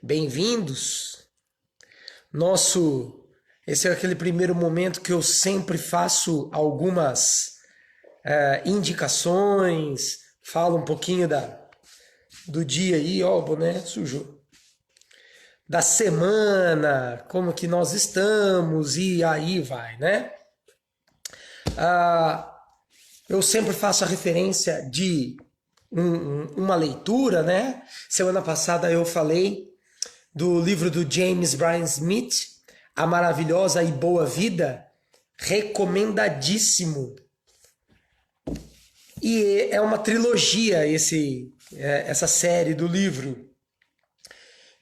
Bem-vindos. Esse é aquele primeiro momento que eu sempre faço algumas indicações, falo um pouquinho do dia aí, ó, o boné sujou. Da semana, como que nós estamos e aí vai, né? Eu sempre faço a referência de uma leitura, né? Semana passada eu falei do livro do James Bryan Smith, A Maravilhosa e Boa Vida, recomendadíssimo. E é uma trilogia essa série do livro.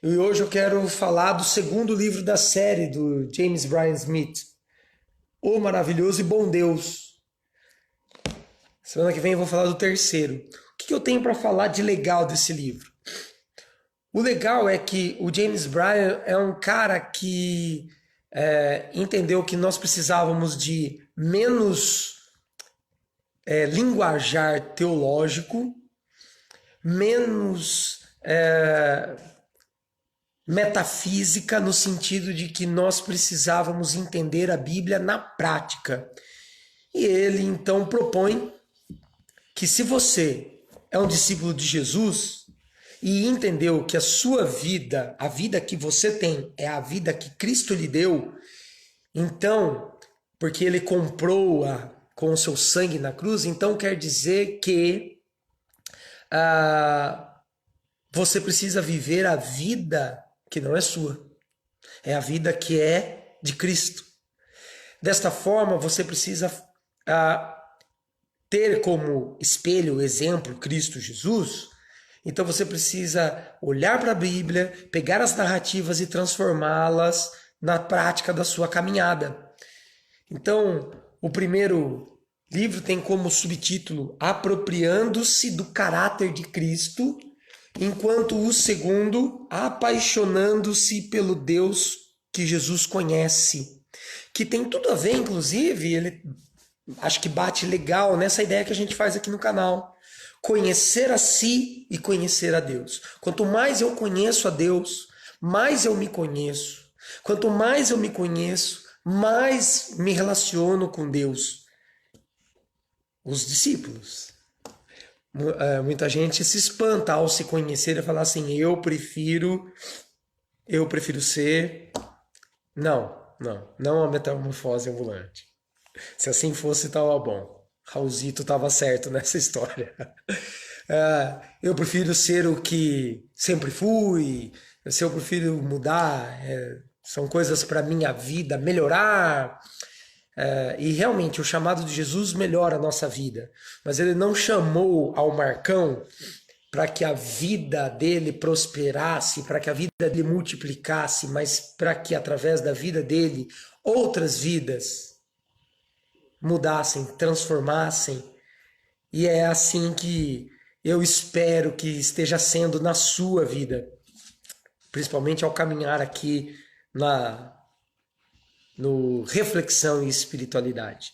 E hoje eu quero falar do segundo livro da série do James Bryan Smith, O Maravilhoso e Bom Deus. Semana que vem eu vou falar do terceiro. O que eu tenho para falar de legal desse livro? O legal é que o James Bryan é um cara que entendeu que nós precisávamos de menos linguajar teológico, menos metafísica, no sentido de que nós precisávamos entender a Bíblia na prática. E ele então propõe que se você é um discípulo de Jesus e entendeu que a sua vida, a vida que você tem, é a vida que Cristo lhe deu, então, porque ele comprou-a com o seu sangue na cruz, então quer dizer que você precisa viver a vida que não é sua, é a vida que é de Cristo. Desta forma, você precisa ter como espelho, exemplo, Cristo Jesus. Então você precisa olhar para a Bíblia, pegar as narrativas e transformá-las na prática da sua caminhada. Então, o primeiro livro tem como subtítulo Apropriando-se do caráter de Cristo, enquanto o segundo, Apaixonando-se pelo Deus que Jesus conhece. Que tem tudo a ver, inclusive, ele acho que bate legal nessa ideia que a gente faz aqui no canal. Conhecer a si e conhecer a Deus. Quanto mais eu conheço a Deus, mais eu me conheço. Quanto mais eu me conheço, mais me relaciono com Deus. Os discípulos. Muita gente se espanta ao se conhecer e falar assim, eu prefiro ser... Não a metamorfose ambulante. Se assim fosse, estava bom. Raulzito estava certo nessa história. Eu prefiro ser o que sempre fui. Se eu prefiro mudar, são coisas para minha vida melhorar. E realmente o chamado de Jesus melhora a nossa vida. Mas ele não chamou ao Marcão para que a vida dele prosperasse, para que a vida dele multiplicasse, mas para que através da vida dele outras vidas mudassem, transformassem. E é assim que eu espero que esteja sendo na sua vida, principalmente ao caminhar aqui no reflexão e espiritualidade.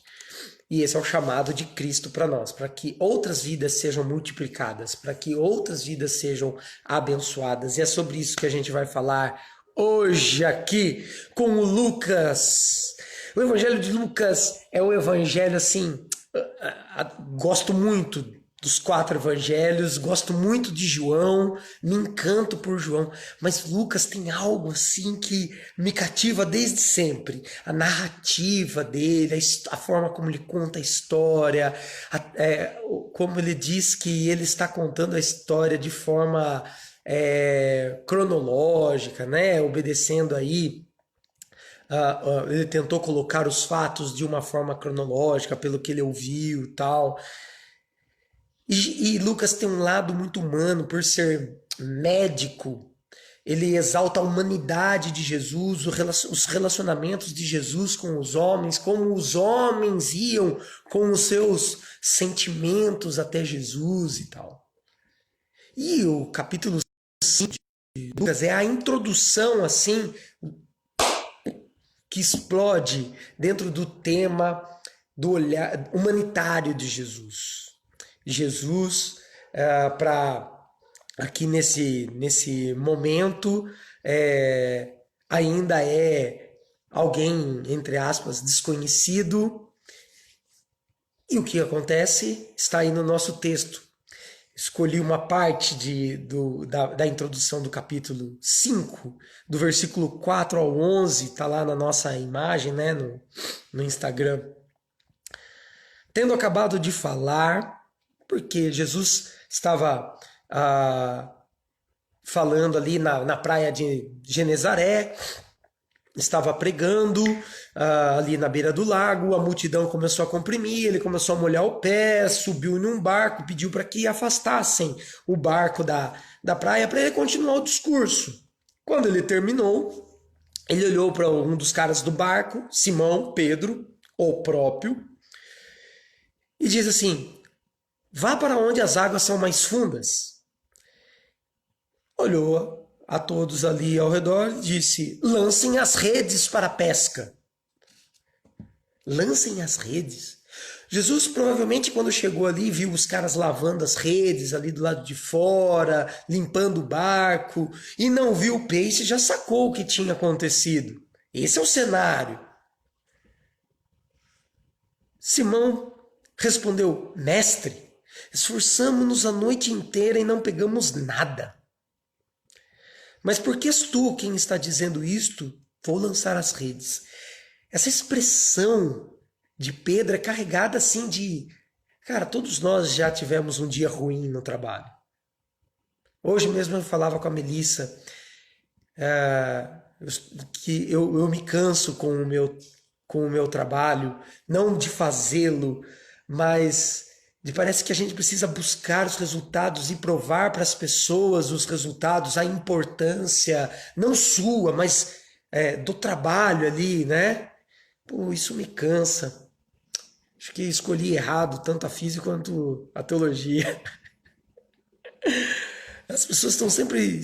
E esse é o chamado de Cristo para nós, para que outras vidas sejam multiplicadas, para que outras vidas sejam abençoadas. E é sobre isso que a gente vai falar hoje aqui com o Lucas. O Evangelho de Lucas é um evangelho assim, gosto muito dos 4 evangelhos, gosto muito de João, me encanto por João, mas Lucas tem algo assim que me cativa desde sempre. A narrativa dele, a forma como ele conta a história, como ele diz que ele está contando a história de forma cronológica, né? Obedecendo aí ele tentou colocar os fatos de uma forma cronológica, pelo que ele ouviu e tal. E Lucas tem um lado muito humano, por ser médico. Ele exalta a humanidade de Jesus, os relacionamentos de Jesus com os homens, como os homens iam com os seus sentimentos até Jesus e tal. E o capítulo 5 de Lucas é a introdução, assim, que explode dentro do tema do olhar humanitário de Jesus. Jesus, aqui nesse momento, ainda é alguém, entre aspas, desconhecido. E o que acontece está aí no nosso texto. Escolhi uma parte da introdução do capítulo 5, do versículo 4 ao 11, está lá na nossa imagem, né, no Instagram. Tendo acabado de falar, porque Jesus estava falando ali na praia de Genezaré, estava pregando ali na beira do lago, a multidão começou a comprimir, ele começou a molhar o pé, subiu num barco, pediu para que afastassem o barco da praia para ele continuar o discurso. Quando ele terminou, ele olhou para um dos caras do barco, Simão, Pedro, o próprio, e diz assim: vá para onde as águas são mais fundas. Olhou a todos ali ao redor e disse: lancem as redes para a pesca. Lancem as redes. Jesus provavelmente, quando chegou ali, viu os caras lavando as redes ali do lado de fora, limpando o barco, e não viu o peixe, já sacou o que tinha acontecido. Esse é o cenário. Simão respondeu: mestre, esforçamo-nos a noite inteira e não pegamos nada. Mas porque és tu quem está dizendo isto, vou lançar as redes. Essa expressão de Pedro é carregada assim de... Cara, todos nós já tivemos um dia ruim no trabalho. Hoje mesmo eu falava com a Melissa que eu me canso com o meu trabalho, não de fazê-lo, mas parece que a gente precisa buscar os resultados e provar para as pessoas os resultados, a importância, não sua, mas do trabalho ali, né? Pô, isso me cansa. Acho que escolhi errado, tanto a física quanto a teologia. As pessoas estão sempre,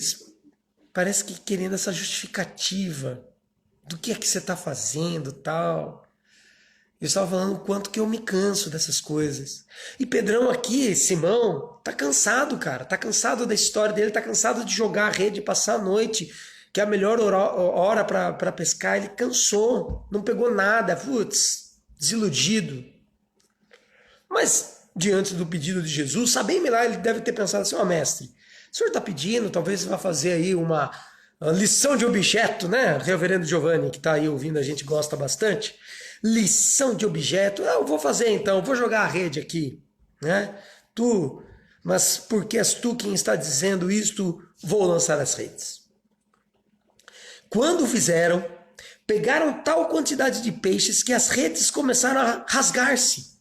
parece que querendo essa justificativa do que é que você está fazendo, tal. Eu estava falando o quanto que eu me canso dessas coisas. E Pedrão aqui, Simão, tá cansado, cara. Tá cansado da história dele, tá cansado de jogar a rede, passar a noite, que é a melhor hora para pescar. Ele cansou, não pegou nada, putz, desiludido. Mas, diante do pedido de Jesus, sabendo lá, ele deve ter pensado assim: ó, mestre, o senhor está pedindo, talvez você vá fazer aí uma lição de objeto, né? O reverendo Giovanni, que está aí ouvindo, a gente gosta bastante. Lição de objeto, eu vou fazer então, vou jogar a rede aqui, né? Mas porque és tu quem está dizendo isto, vou lançar as redes. Quando fizeram, pegaram tal quantidade de peixes que as redes começaram a rasgar-se.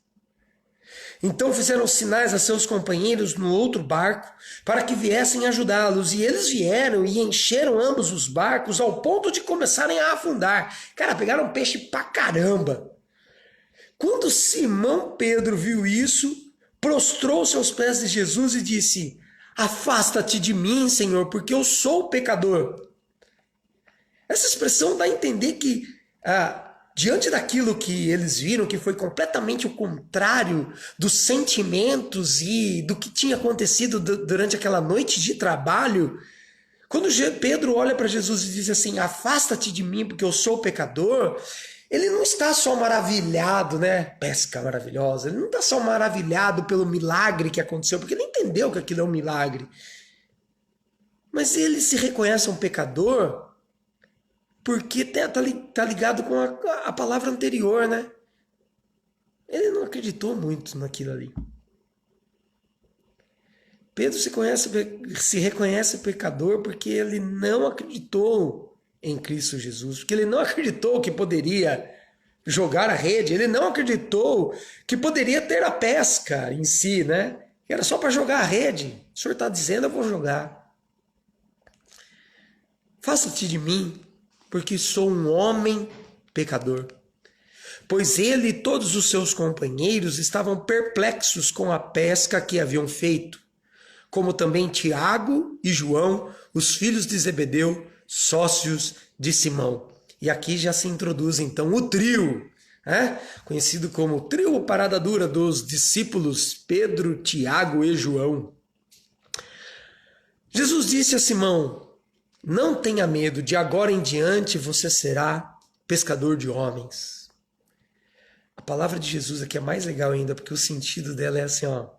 Então fizeram sinais a seus companheiros no outro barco para que viessem ajudá-los. E eles vieram e encheram ambos os barcos ao ponto de começarem a afundar. Cara, pegaram peixe pra caramba. Quando Simão Pedro viu isso, prostrou-se aos pés de Jesus e disse: afasta-te de mim, Senhor, porque eu sou pecador. Essa expressão dá a entender que diante daquilo que eles viram, que foi completamente o contrário dos sentimentos e do que tinha acontecido durante aquela noite de trabalho, quando Pedro olha para Jesus e diz assim: afasta-te de mim porque eu sou pecador, ele não está só maravilhado, né? Pesca maravilhosa. Ele não está só maravilhado pelo milagre que aconteceu, porque ele entendeu que aquilo é um milagre. Mas ele se reconhece um pecador porque tá ligado com a palavra anterior, né? Ele não acreditou muito naquilo ali. Pedro se reconhece pecador porque ele não acreditou em Cristo Jesus, porque ele não acreditou que poderia jogar a rede, ele não acreditou que poderia ter a pesca em si, né? Era só para jogar a rede. O senhor está dizendo, eu vou jogar. Faça-te de mim, porque sou um homem pecador. Pois ele e todos os seus companheiros estavam perplexos com a pesca que haviam feito, como também Tiago e João, os filhos de Zebedeu, sócios de Simão. E aqui já se introduz então o trio, conhecido como o trio parada dura dos discípulos Pedro, Tiago e João. Jesus disse a Simão: Não tenha medo, de agora em diante você será pescador de homens. A palavra de Jesus aqui é mais legal ainda, porque o sentido dela é assim, ó.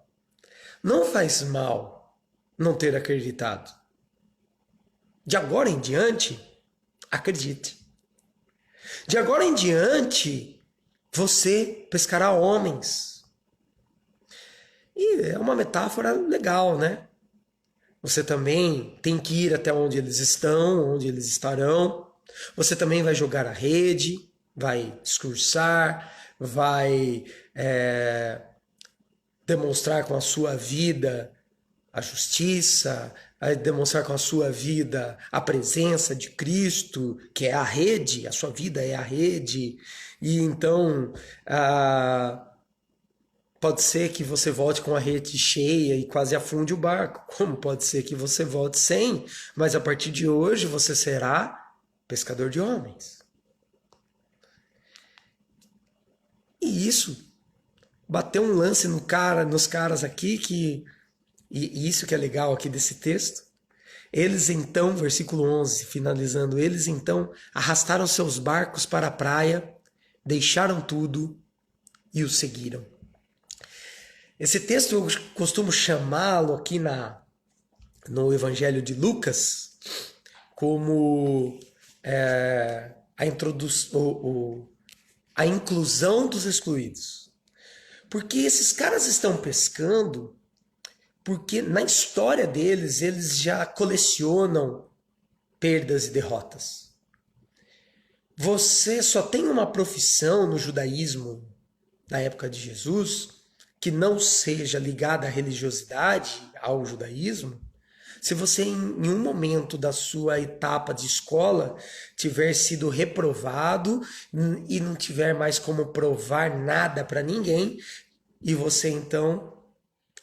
Não faz mal não ter acreditado. De agora em diante, acredite. De agora em diante, você pescará homens. E é uma metáfora legal, né? Você também tem que ir até onde eles estão, onde eles estarão. Você também vai jogar a rede, vai discursar, vai demonstrar com a sua vida a justiça, vai demonstrar com a sua vida a presença de Cristo, que é a rede, a sua vida é a rede. E então, pode ser que você volte com a rede cheia e quase afunde o barco, como pode ser que você volte sem, mas a partir de hoje você será pescador de homens. E isso bateu um lance nos caras aqui, e isso que é legal aqui desse texto. Eles então, versículo 11, finalizando, eles então arrastaram seus barcos para a praia, deixaram tudo e o seguiram. Esse texto eu costumo chamá-lo aqui no Evangelho de Lucas como a inclusão dos excluídos. Porque esses caras estão pescando porque na história deles eles já colecionam perdas e derrotas. Você só tem uma profissão no judaísmo na época de Jesus que não seja ligada à religiosidade, ao judaísmo, se você em um momento da sua etapa de escola tiver sido reprovado e não tiver mais como provar nada para ninguém, e você então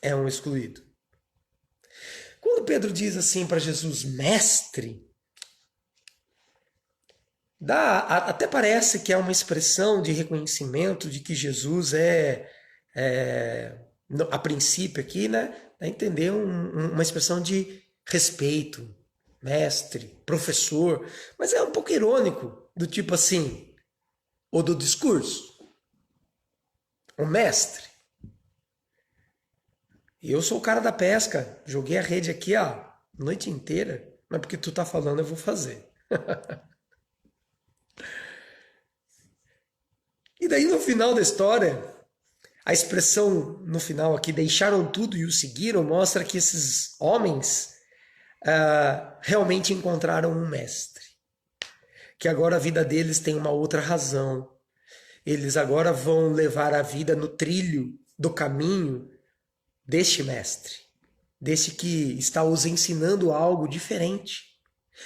é um excluído. Quando Pedro diz assim para Jesus, mestre, até parece que é uma expressão de reconhecimento de que Jesus a princípio aqui, né, dá a entender uma expressão de respeito, mestre, professor, mas é um pouco irônico, do tipo assim, ou do discurso, o mestre. Eu sou o cara da pesca, joguei a rede aqui a noite inteira, mas porque tu tá falando eu vou fazer. E daí no final da história, a expressão no final aqui, deixaram tudo e o seguiram, mostra que esses homens realmente encontraram um mestre. Que agora a vida deles tem uma outra razão. Eles agora vão levar a vida no trilho do caminho deste mestre. Desse que está os ensinando algo diferente.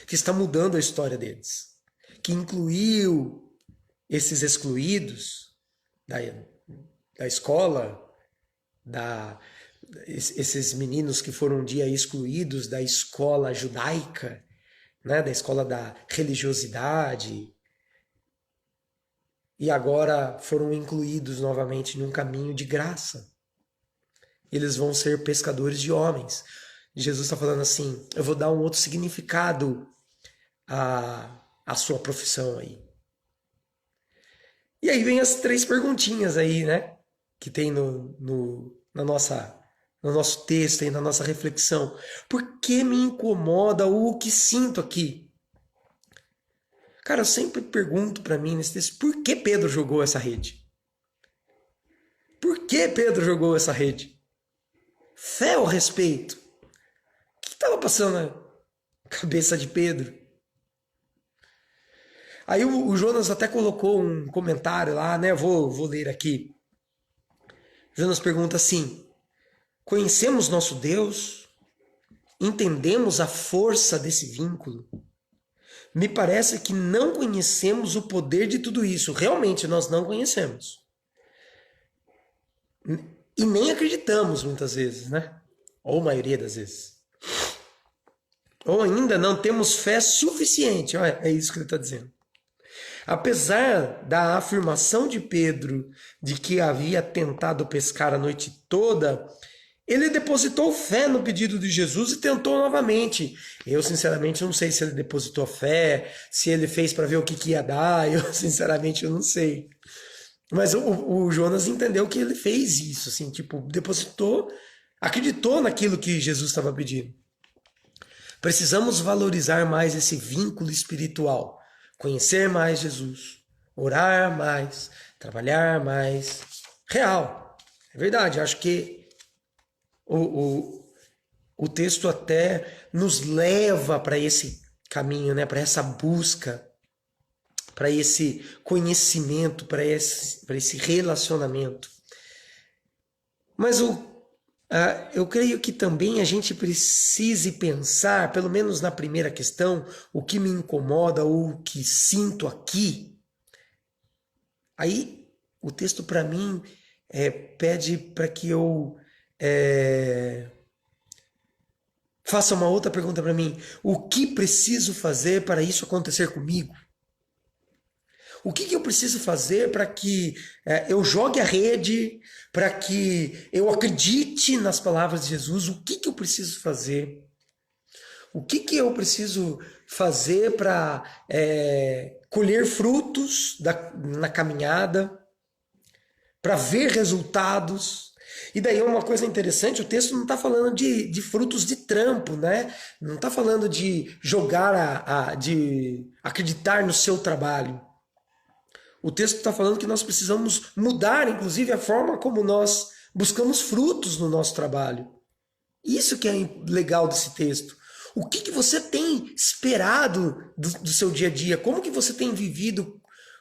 Que está mudando a história deles. Que incluiu esses excluídos da escola, esses meninos que foram um dia excluídos da escola judaica, né, da escola da religiosidade, e agora foram incluídos novamente num caminho de graça. Eles vão ser pescadores de homens. Jesus está falando assim, eu vou dar um outro significado à sua profissão aí. E aí vem as 3 perguntinhas aí, né? Que tem no nosso texto e na nossa reflexão. Por que me incomoda o que sinto aqui? Cara, eu sempre pergunto para mim nesse texto, por que Pedro jogou essa rede? Por que Pedro jogou essa rede? Fé ou respeito? O que estava passando na cabeça de Pedro? Aí o Jonas até colocou um comentário lá, né? Vou ler aqui. Jonas pergunta assim: conhecemos nosso Deus? Entendemos a força desse vínculo? Me parece que não conhecemos o poder de tudo isso. Realmente nós não conhecemos. E nem acreditamos muitas vezes, né? Ou a maioria das vezes. Ou ainda não temos fé suficiente. Olha, é isso que ele está dizendo. Apesar da afirmação de Pedro de que havia tentado pescar a noite toda Ele depositou fé no pedido de Jesus e tentou novamente. Eu, sinceramente, não sei se ele depositou fé, se ele fez para ver o que ia dar. Eu, sinceramente, eu não sei. Mas o Jonas entendeu que ele fez isso, assim, tipo, depositou, acreditou naquilo que Jesus estava pedindo. Precisamos valorizar mais esse vínculo espiritual, conhecer mais Jesus, orar mais, trabalhar mais. Real, é verdade. Acho que o, o, o texto até nos leva para esse caminho, né? Para essa busca, para esse conhecimento, para esse relacionamento. Mas eu creio que também a gente precise pensar, pelo menos na primeira questão, o que me incomoda ou o que sinto aqui. Aí o texto para mim pede para que eu faça uma outra pergunta para mim. O que preciso fazer para isso acontecer comigo? O que eu preciso fazer para que eu jogue a rede, para que eu acredite nas palavras de Jesus? O que eu preciso fazer? O que eu preciso fazer para colher frutos na caminhada, para ver resultados? E daí uma coisa interessante, o texto não está falando de frutos de trampo, né? Não está falando de jogar, de acreditar no seu trabalho. O texto está falando que nós precisamos mudar, inclusive, a forma como nós buscamos frutos no nosso trabalho. Isso que é legal desse texto. O que você tem esperado do seu dia a dia? Como que você tem vivido?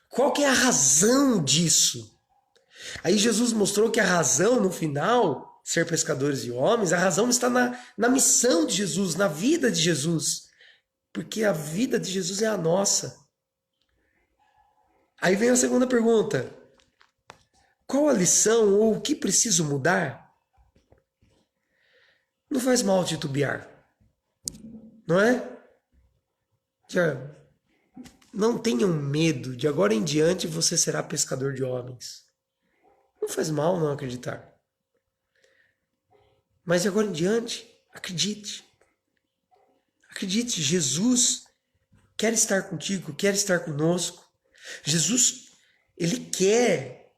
Qual que é a razão disso? Aí Jesus mostrou que a razão, no final, ser pescadores de homens, a razão está na missão de Jesus, na vida de Jesus. Porque a vida de Jesus é a nossa. Aí vem a segunda pergunta. Qual a lição ou o que preciso mudar? Não faz mal titubear, não é? Já não tenham medo, de agora em diante você será pescador de homens. Não faz mal não acreditar. Mas de agora em diante, acredite. Acredite, Jesus quer estar contigo, quer estar conosco. Jesus, ele quer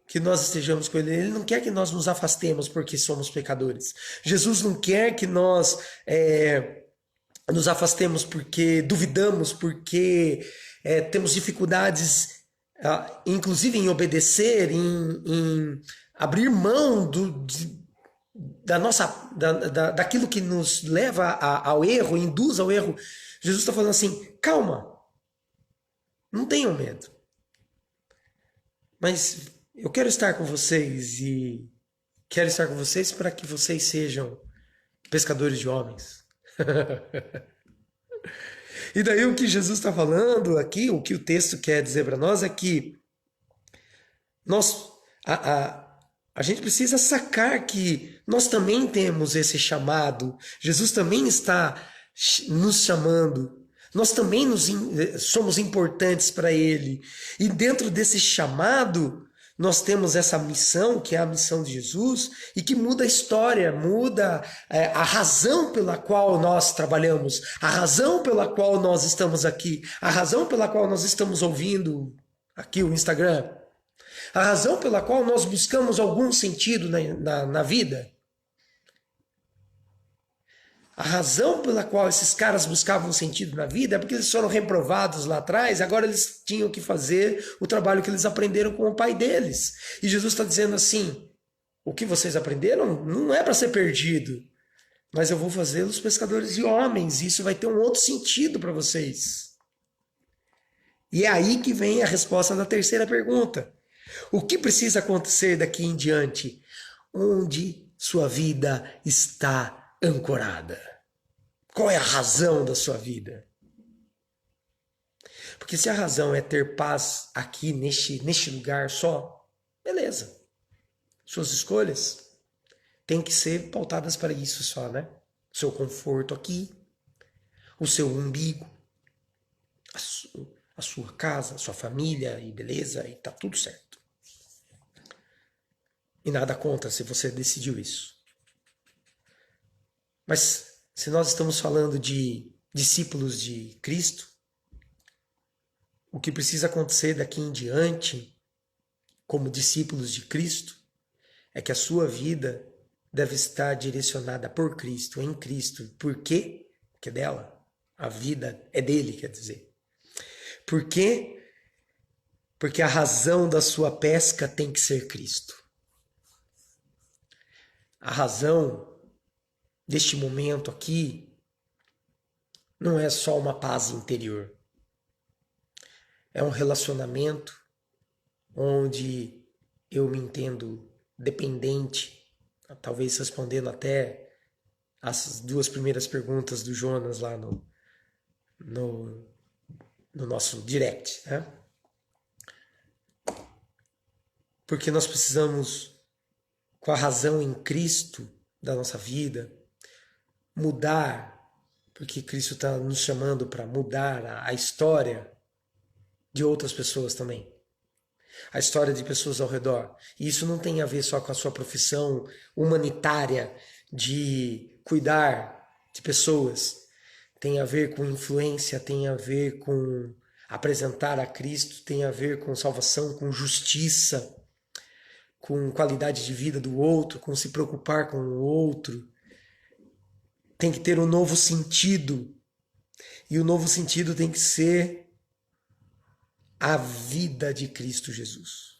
que nós estejamos com ele. Ele não quer que nós nos afastemos porque somos pecadores. Jesus não quer que nós nos afastemos porque duvidamos, porque temos dificuldades, inclusive em obedecer, em abrir mão daquilo que nos leva ao erro, induz ao erro. Jesus está falando assim, calma, não tenham medo. Mas eu quero estar com vocês e quero estar com vocês para que vocês sejam pescadores de homens. E daí o que Jesus está falando aqui, o que o texto quer dizer para nós é que a gente precisa sacar que nós também temos esse chamado. Jesus também está nos chamando. Nós também somos importantes para Ele. E dentro desse chamado, nós temos essa missão, que é a missão de Jesus, e que muda a história, muda a razão pela qual nós trabalhamos, a razão pela qual nós estamos aqui, a razão pela qual nós estamos ouvindo aqui o Instagram, a razão pela qual nós buscamos algum sentido na vida. A razão pela qual esses caras buscavam sentido na vida é porque eles foram reprovados lá atrás, agora eles tinham que fazer o trabalho que eles aprenderam com o pai deles. E Jesus está dizendo assim, o que vocês aprenderam não é para ser perdido, mas eu vou fazê-los pescadores de homens, e isso vai ter um outro sentido para vocês. E é aí que vem a resposta da terceira pergunta. O que precisa acontecer daqui em diante? Onde sua vida está ancorada? Qual é a razão da sua vida? Porque se a razão é ter paz aqui neste lugar só, beleza. Suas escolhas têm que ser pautadas para isso só, né? O seu conforto aqui, o seu umbigo, a sua casa, a sua família, e beleza, e tá tudo certo. E nada contra se você decidiu isso. Mas se nós estamos falando de discípulos de Cristo, o que precisa acontecer daqui em diante, como discípulos de Cristo, é que a sua vida deve estar direcionada por Cristo, em Cristo. Por quê? Porque é dela. A vida é dele, quer dizer. Por quê? Porque a razão da sua pesca tem que ser Cristo. A razão deste momento aqui não é só uma paz interior. É um relacionamento onde eu me entendo dependente, talvez respondendo até as duas primeiras perguntas do Jonas lá no nosso direct, né? Porque nós precisamos, com a razão em Cristo da nossa vida, mudar, porque Cristo está nos chamando para mudar a história de outras pessoas também. A história de pessoas ao redor. E isso não tem a ver só com a sua profissão humanitária de cuidar de pessoas. Tem a ver com influência, tem a ver com apresentar a Cristo, tem a ver com salvação, com justiça, com qualidade de vida do outro, com se preocupar com o outro. Tem que ter um novo sentido. E o novo sentido tem que ser a vida de Cristo Jesus.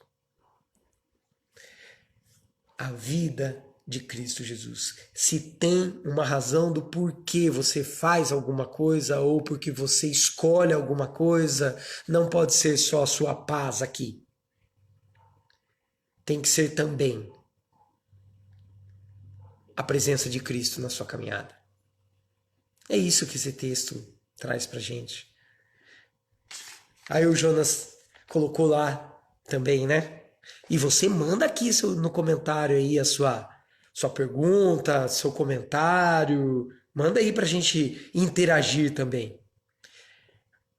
A vida de Cristo Jesus. Se tem uma razão do porquê você faz alguma coisa ou porque você escolhe alguma coisa, não pode ser só a sua paz aqui. Tem que ser também a presença de Cristo na sua caminhada. É isso que esse texto traz pra gente. Aí o Jonas colocou lá também, né? E você manda aqui no comentário aí a sua pergunta, seu comentário. Manda aí pra gente interagir também.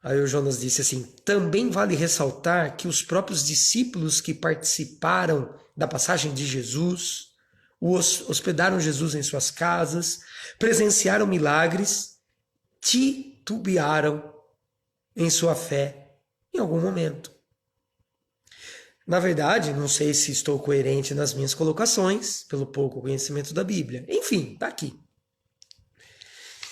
Aí o Jonas disse assim: também vale ressaltar que os próprios discípulos que participaram da passagem de Jesus, hospedaram Jesus em suas casas, presenciaram milagres, titubearam em sua fé em algum momento. Na verdade, não sei se estou coerente nas minhas colocações, pelo pouco conhecimento da Bíblia. Enfim, tá aqui.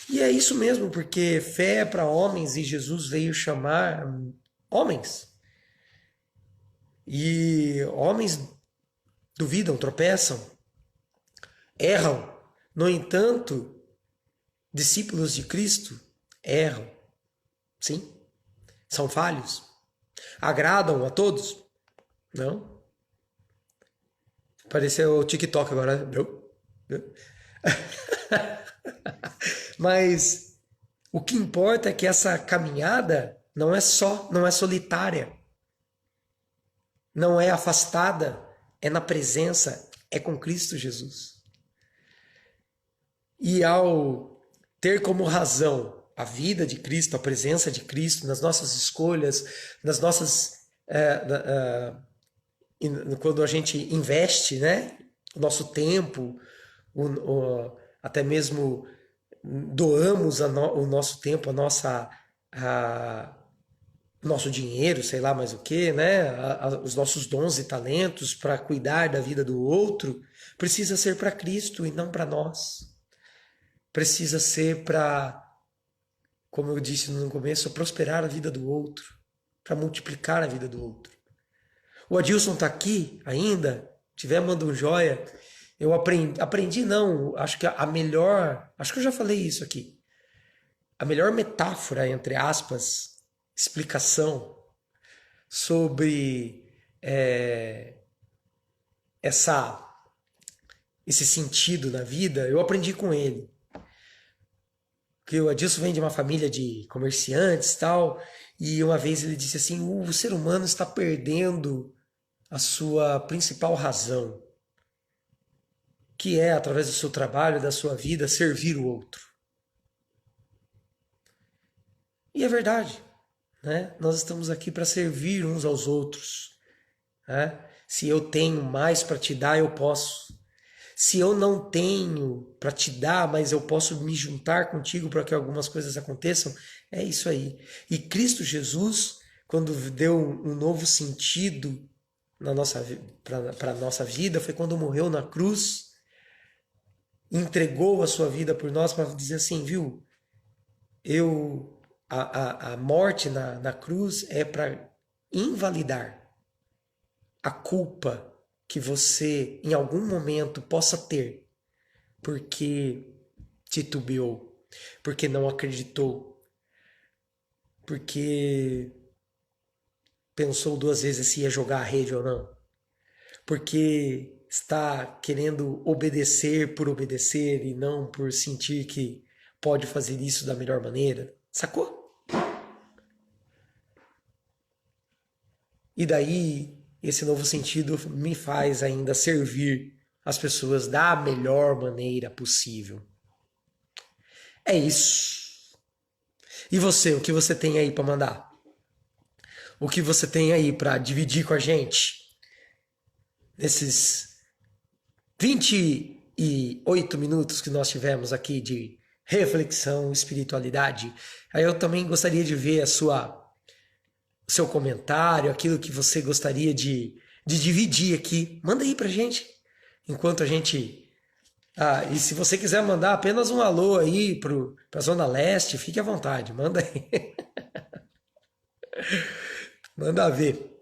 E é isso mesmo, porque fé é para homens e Jesus veio chamar homens. E homens duvidam, tropeçam, erram. No entanto, discípulos de Cristo erram. Sim, são falhos. Agradam a todos? Não. Pareceu o TikTok agora. Não. Mas o que importa é que essa caminhada não é solitária. Não é afastada, é na presença, é com Cristo Jesus. E ao ter como razão a vida de Cristo, a presença de Cristo nas nossas escolhas, nas nossas quando a gente investe, né, o nosso tempo, até mesmo doamos o nosso tempo, o nosso dinheiro, sei lá mais o que, né, os nossos dons e talentos para cuidar da vida do outro, precisa ser para Cristo e não para nós. Precisa ser para, como eu disse no começo, prosperar a vida do outro, para multiplicar a vida do outro. O Adilson está aqui ainda? Tiver, manda um joia. Eu aprendi não, acho que acho que eu já falei isso aqui. A melhor metáfora, entre aspas, explicação sobre esse sentido na vida, eu aprendi com ele. Porque o Adilson vem de uma família de comerciantes e tal, e uma vez ele disse assim: o ser humano está perdendo a sua principal razão, que é, através do seu trabalho, da sua vida, servir o outro. E é verdade, né? Nós estamos aqui para servir uns aos outros, né? Se eu tenho mais para te dar, eu posso. Se eu não tenho para te dar, mas eu posso me juntar contigo para que algumas coisas aconteçam, é isso aí. E Cristo Jesus, quando deu um novo sentido na nossa para a nossa vida, foi quando morreu na cruz, entregou a sua vida por nós para dizer assim, viu? A morte na cruz é para invalidar a culpa que você em algum momento possa ter porque titubeou, porque não acreditou, porque pensou duas vezes se ia jogar a rede ou não, porque está querendo obedecer por obedecer e não por sentir que pode fazer isso da melhor maneira, sacou? E daí esse novo sentido me faz ainda servir as pessoas da melhor maneira possível. É isso. E você, o que você tem aí para mandar? O que você tem aí para dividir com a gente? Nesses 28 minutos que nós tivemos aqui de reflexão, espiritualidade. Aí eu também gostaria de ver o seu comentário, aquilo que você gostaria de dividir aqui. Manda aí pra gente. Enquanto a gente. Ah, e se você quiser mandar apenas um alô aí pra Zona Leste, fique à vontade. Manda aí. Manda ver.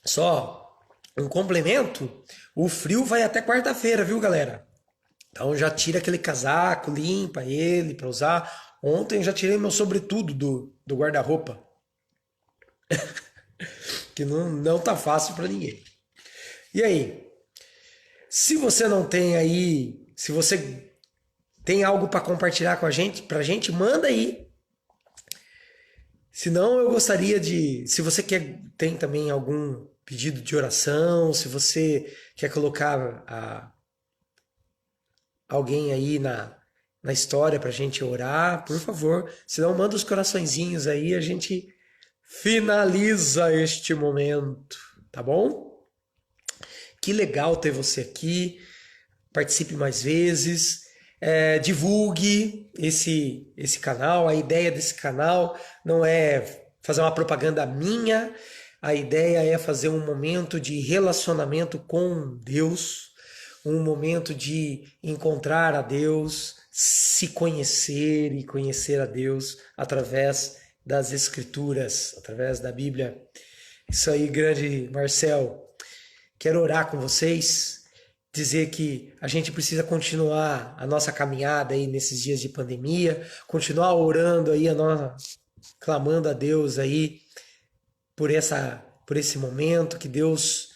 Só um complemento. O frio vai até quarta-feira, viu, galera? Então já tira aquele casaco, limpa ele para usar. Ontem eu já tirei meu sobretudo do guarda-roupa. Que não tá fácil para ninguém. E aí? Se você não tem aí, se você tem algo para compartilhar com a gente, pra gente, manda aí. Se não, eu gostaria de, se você tem também algum pedido de oração, se você quer colocar alguém aí na história pra gente orar, por favor. Se não, manda os coraçõezinhos aí, a gente finaliza este momento, tá bom? Que legal ter você aqui. Participe mais vezes. Divulgue esse canal. A ideia desse canal não é fazer uma propaganda minha. A ideia é fazer um momento de relacionamento com Deus, um momento de encontrar a Deus, se conhecer e conhecer a Deus através das Escrituras, através da Bíblia. Isso aí, grande Marcel. Quero orar com vocês, dizer que a gente precisa continuar a nossa caminhada aí nesses dias de pandemia, continuar orando aí, clamando a Deus aí por esse momento, que Deus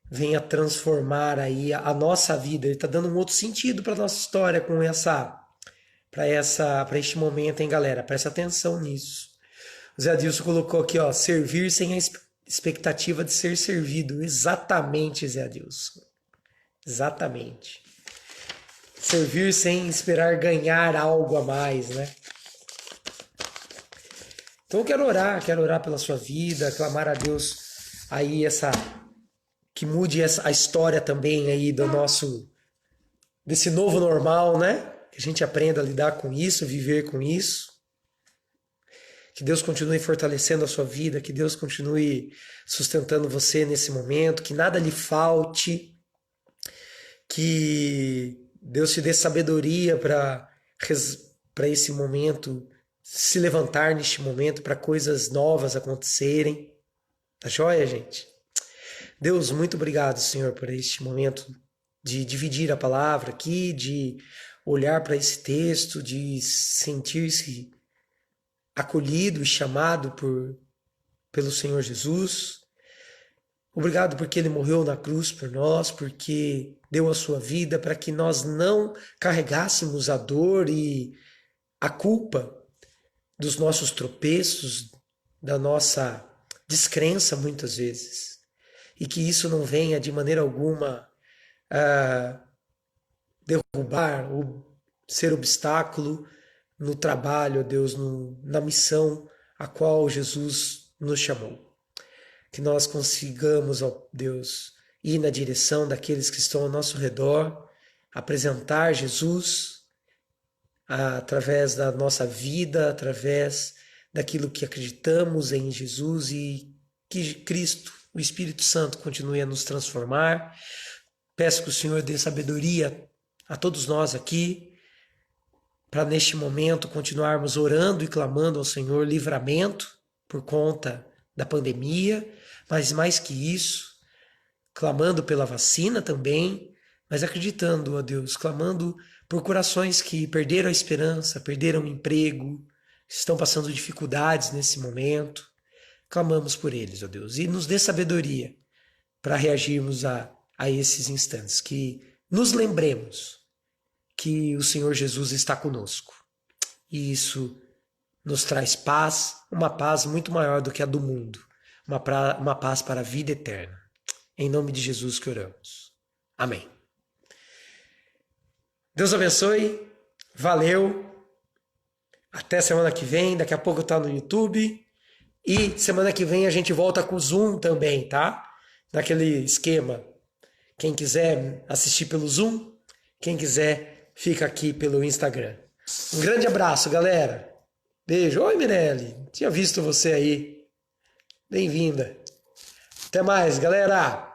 venha transformar aí a nossa vida. Ele está dando um outro sentido para nossa história com para este momento, hein, galera? Presta atenção nisso. O Zé Adilson colocou aqui, ó, servir sem a expectativa de ser servido. Exatamente, Zé Adilson. Exatamente. Servir sem esperar ganhar algo a mais, né? Então eu quero orar pela sua vida, clamar a Deus aí que mude a história também aí desse novo normal, né? Que a gente aprenda a lidar com isso, viver com isso. Que Deus continue fortalecendo a sua vida, que Deus continue sustentando você nesse momento, que nada lhe falte, que Deus te dê sabedoria para esse momento, se levantar neste momento, para coisas novas acontecerem. Tá joia, gente? Deus, muito obrigado, Senhor, por este momento de dividir a palavra aqui, de olhar para esse texto, de sentir-se acolhido e chamado pelo Senhor Jesus. Obrigado porque Ele morreu na cruz por nós, porque deu a sua vida para que nós não carregássemos a dor e a culpa dos nossos tropeços, da nossa descrença muitas vezes. E que isso não venha de maneira alguma derrubar ou ser obstáculo no trabalho, Deus, na missão a qual Jesus nos chamou. Que nós consigamos, ó Deus, ir na direção daqueles que estão ao nosso redor, apresentar Jesus através da nossa vida, através daquilo que acreditamos em Jesus e que Cristo, o Espírito Santo, continue a nos transformar. Peço que o Senhor dê sabedoria a todos nós aqui, para neste momento continuarmos orando e clamando ao Senhor livramento por conta da pandemia, mas mais que isso, clamando pela vacina também, mas acreditando, ó Deus, clamando por corações que perderam a esperança, perderam o emprego, estão passando dificuldades nesse momento. Clamamos por eles, ó Deus, e nos dê sabedoria para reagirmos a esses instantes, que nos lembremos que o Senhor Jesus está conosco. E isso nos traz paz, uma paz muito maior do que a do mundo, uma paz para a vida eterna. Em nome de Jesus que oramos. Amém. Deus abençoe, valeu, até semana que vem, daqui a pouco tá no YouTube, e semana que vem a gente volta com o Zoom também, tá? Naquele esquema, quem quiser assistir pelo Zoom, quem quiser fica aqui pelo Instagram. Um grande abraço, galera, beijo. Oi, Mirelle, tinha visto você aí, bem-vinda. Até mais, galera.